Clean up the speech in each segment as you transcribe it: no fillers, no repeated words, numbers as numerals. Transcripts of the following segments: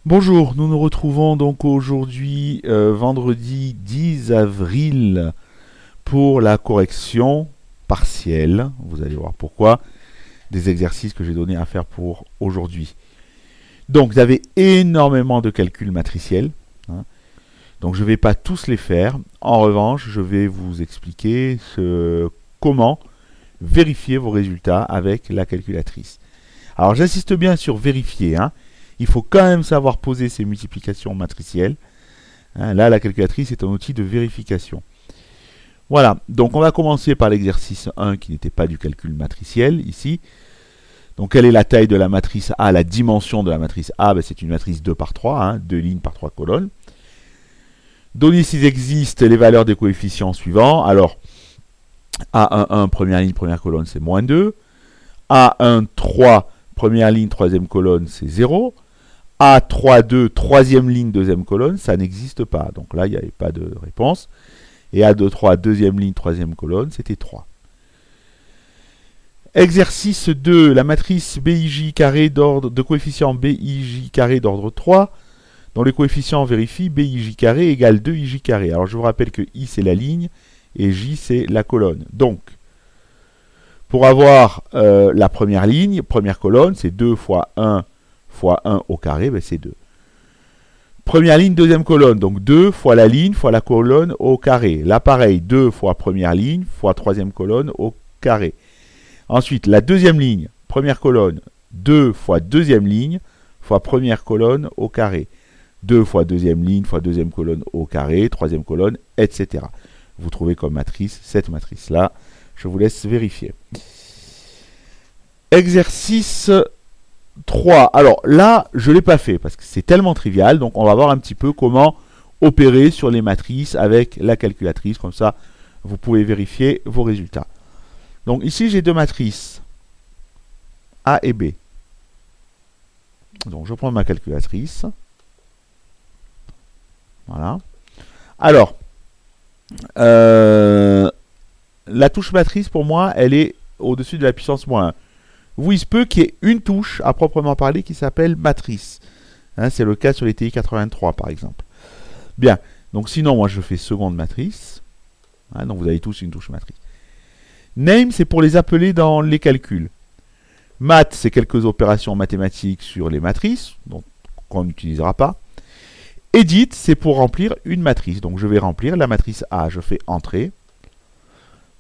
Bonjour, nous nous retrouvons donc aujourd'hui, vendredi 10 avril, pour la correction partielle. Vous allez voir pourquoi, des exercices que j'ai donné à faire pour aujourd'hui. Donc, vous avez énormément de calculs matriciels, hein. Donc, je ne vais pas tous les faire. En revanche, je vais vous expliquer comment vérifier vos résultats avec la calculatrice. Alors, j'insiste bien sur vérifier, hein. Il faut quand même savoir poser ces multiplications matricielles. Hein, là, la calculatrice est un outil de vérification. Voilà, donc on va commencer par l'exercice 1 qui n'était pas du calcul matriciel ici. Donc quelle est la taille de la matrice A? La dimension de la matrice A, ben, c'est une matrice 2 par 3, hein, 2 lignes par 3 colonnes. Donner s'il existe les valeurs des coefficients suivants. Alors, A11, première ligne, première colonne, c'est moins 2. A1, 3, première ligne, troisième colonne, c'est 0. A3, 2, troisième ligne, deuxième colonne, ça n'existe pas. Donc là, il n'y avait pas de réponse. Et A2, 3, deuxième ligne, troisième colonne, c'était 3. Exercice 2, la matrice BIJ carré d'ordre de coefficient BIJ carré d'ordre 3, dont les coefficients vérifient BIJ carré égale 2IJ carré. Alors je vous rappelle que I c'est la ligne et J c'est la colonne. Donc, pour avoir la première ligne, première colonne, c'est 2 fois 1 fois 1 au carré, ben c'est 2. Première ligne, deuxième colonne, donc 2 fois la ligne fois la colonne au carré. Là, pareil, 2 fois première ligne fois troisième colonne au carré. Ensuite, la deuxième ligne, première colonne, 2 fois deuxième ligne fois première colonne au carré. 2 fois deuxième ligne fois deuxième colonne au carré, troisième colonne, etc. Vous trouvez comme matrice cette matrice-là. Je vous laisse vérifier. Exercice 3. Alors là, je ne l'ai pas fait parce que c'est tellement trivial. Donc on va voir un petit peu comment opérer sur les matrices avec la calculatrice. Comme ça, vous pouvez vérifier vos résultats. Donc ici, j'ai deux matrices, A et B. Donc je prends ma calculatrice. Voilà. Alors, la touche matrice, pour moi, elle est au-dessus de la puissance moins 1. Vous, il se peut qu'il y ait une touche, à proprement parler, qui s'appelle matrice. Hein, c'est le cas sur les TI 83, par exemple. Bien. Donc sinon, moi, je fais seconde matrice. Hein, donc vous avez tous une touche matrice. Name, c'est pour les appeler dans les calculs. Math, c'est quelques opérations mathématiques sur les matrices, donc qu'on n'utilisera pas. Edit, c'est pour remplir une matrice. Donc je vais remplir la matrice A. Je fais Entrée.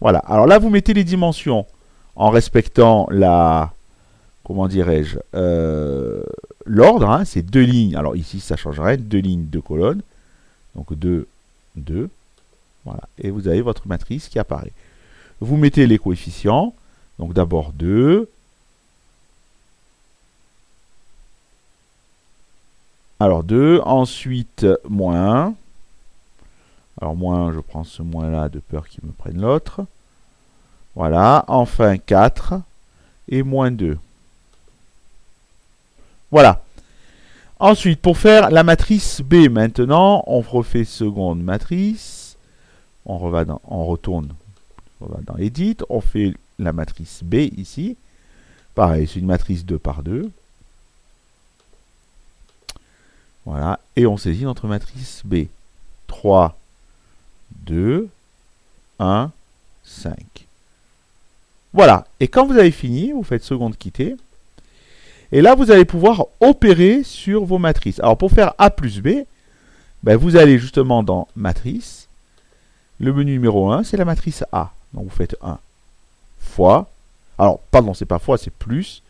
Voilà. Alors là, vous mettez les dimensions en respectant la, comment dirais-je, l'ordre, hein, c'est deux lignes. Alors ici, ça changerait, deux lignes, deux colonnes. Donc 2, 2. Voilà. Et vous avez votre matrice qui apparaît. Vous mettez les coefficients. Donc d'abord 2. Alors 2. Ensuite, moins 1. Alors moins 1, je prends ce moins-là de peur qu'il me prenne l'autre. Voilà, enfin 4 et moins 2. Voilà. Ensuite, pour faire la matrice B maintenant, on refait seconde matrice. On retourne dans Edit. On fait la matrice B ici. Pareil, c'est une matrice 2 par 2. Voilà. Et on saisit notre matrice B. 3, 2, 1, 5. Voilà, et quand vous avez fini, vous faites seconde quitter. Et là, vous allez pouvoir opérer sur vos matrices. Alors, pour faire A plus B, ben, vous allez justement dans Matrice. Le menu numéro 1, c'est la matrice A. Donc, vous faites 1 fois. Alors, pardon, c'est pas fois, c'est plus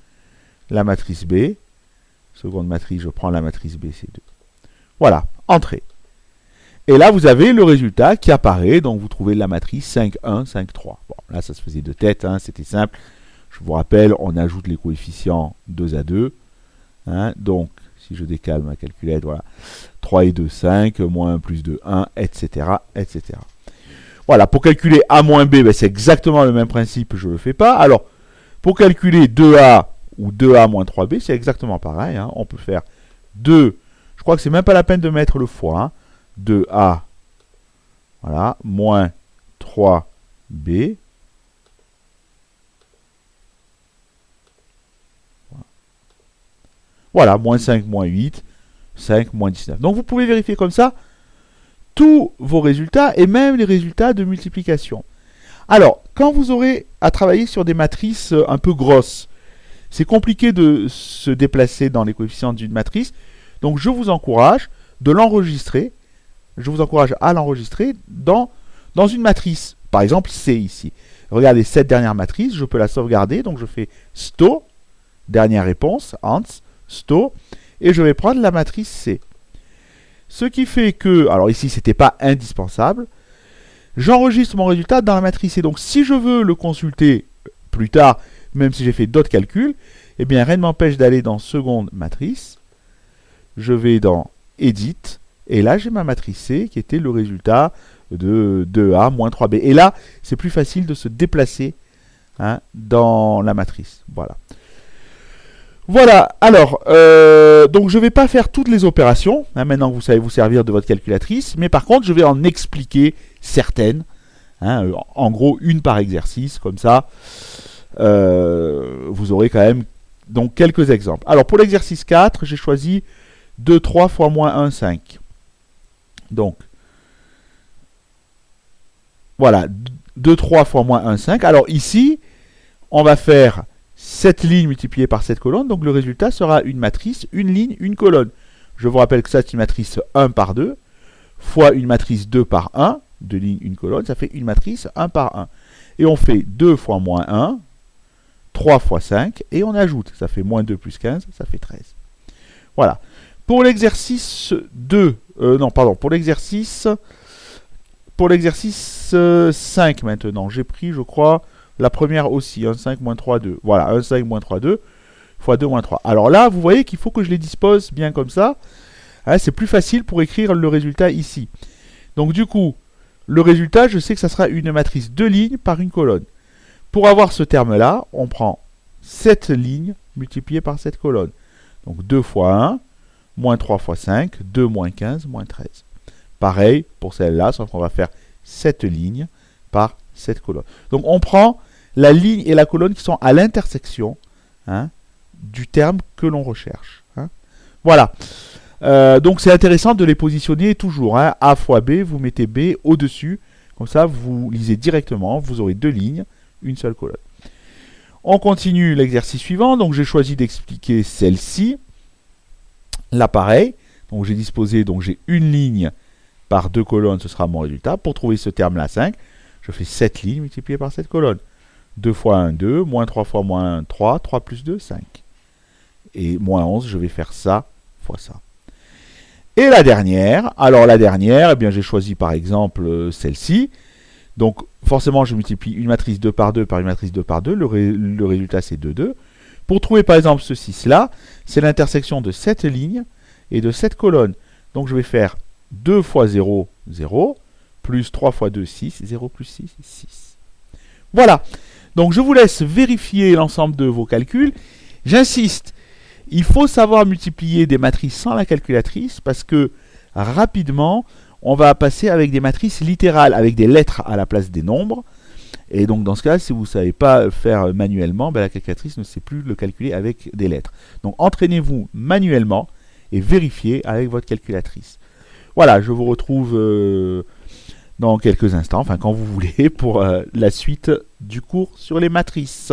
la matrice B. Seconde matrice, je prends la matrice B, c'est 2. Voilà, Entrée. Et là, vous avez le résultat qui apparaît. Donc, vous trouvez la matrice 5, 1, 5, 3. Bon, là, ça se faisait de tête. Hein, c'était simple. Je vous rappelle, on ajoute les coefficients 2 à 2. Hein, donc, si je décale ma calculette, voilà. 3 et 2, 5. Moins 1 plus 2, 1, etc. etc. Voilà, pour calculer A moins B, ben, c'est exactement le même principe. Je ne le fais pas. Alors, pour calculer 2A ou 2A moins 3B, c'est exactement pareil. Hein, on peut faire 2. Je crois que c'est même pas la peine de mettre le fois. Hein. 2A, voilà, moins 3B, voilà, moins 5, moins 8, 5 moins 19. Donc vous pouvez vérifier comme ça tous vos résultats et même les résultats de multiplication. Alors, quand vous aurez à travailler sur des matrices un peu grosses, c'est compliqué de se déplacer dans les coefficients d'une matrice, donc je vous encourage de l'enregistrer. Je vous encourage à l'enregistrer dans une matrice. Par exemple, C ici. Regardez cette dernière matrice, je peux la sauvegarder, donc je fais STO, dernière réponse, ANS, STO, et je vais prendre la matrice C. Ce qui fait que, alors ici c'était pas indispensable, j'enregistre mon résultat dans la matrice. Et donc si je veux le consulter plus tard, même si j'ai fait d'autres calculs, eh bien rien ne m'empêche d'aller dans seconde matrice. Je vais dans Edit, et là j'ai ma matrice C qui était le résultat de 2A moins 3B. Et là, c'est plus facile de se déplacer dans la matrice. Voilà. Voilà, alors, donc je ne vais pas faire toutes les opérations, maintenant que vous savez vous servir de votre calculatrice, mais par contre, je vais en expliquer certaines, en gros, une par exercice, comme ça, vous aurez quand même donc, quelques exemples. Alors, pour l'exercice 4, j'ai choisi 2, 3 fois moins 1, 5. Donc, voilà, 2, 3 fois moins 1, 5. Alors ici, on va faire cette ligne multipliée par cette colonne. Donc le résultat sera une matrice, une ligne, une colonne. Je vous rappelle que ça, c'est une matrice 1 par 2, fois une matrice 2 par 1, 2 lignes, une colonne, ça fait une matrice 1 par 1. Et on fait 2 fois moins 1, 3 fois 5, et on ajoute. Ça fait moins 2 plus 15, ça fait 13. Voilà. Pour l'exercice 2, pour l'exercice 5 maintenant, j'ai pris, je crois, la première aussi, 1, 5, moins 3, 2. Voilà, 1, 5, moins 3, 2, fois 2, moins 3. Alors là, vous voyez qu'il faut que je les dispose bien comme ça. C'est plus facile pour écrire le résultat ici. Donc du coup, le résultat, je sais que ça sera une matrice 2 lignes par une colonne. Pour avoir ce terme-là, on prend cette ligne multipliée par cette colonne. Donc 2 fois 1, moins 3 fois 5, 2 moins 15, moins 13. Pareil pour celle-là, sauf qu'on va faire cette ligne par cette colonne. Donc on prend la ligne et la colonne qui sont à l'intersection du terme que l'on recherche. Voilà. Donc c'est intéressant de les positionner toujours. A fois B, vous mettez B au-dessus. Comme ça, vous lisez directement. Vous aurez deux lignes, une seule colonne. On continue l'exercice suivant. Donc j'ai choisi d'expliquer celle-ci. Là pareil. Donc j'ai disposé, donc j'ai une ligne par deux colonnes, ce sera mon résultat. Pour trouver ce terme-là, 5, je fais 7 lignes multipliées par cette colonne. 2 fois 1, 2, moins 3 fois moins 1, 3, 3 plus 2, 5. Et moins 11, je vais faire ça fois ça. Et la dernière, alors la dernière, eh bien j'ai choisi par exemple celle-ci. Donc forcément, je multiplie une matrice 2 par 2 par une matrice 2 par 2. Le résultat, c'est 2, 2. Pour trouver par exemple ce 6-là, c'est l'intersection de cette ligne et de cette colonne. Donc je vais faire 2 fois 0, 0, plus 3 fois 2, 6, 0 plus 6, 6. Voilà. Donc je vous laisse vérifier l'ensemble de vos calculs. J'insiste, il faut savoir multiplier des matrices sans la calculatrice parce que rapidement, on va passer avec des matrices littérales, avec des lettres à la place des nombres. Et donc dans ce cas, si vous ne savez pas faire manuellement, la calculatrice ne sait plus le calculer avec des lettres. Donc entraînez-vous manuellement et vérifiez avec votre calculatrice. Voilà, je vous retrouve dans quelques instants, enfin quand vous voulez, pour la suite du cours sur les matrices.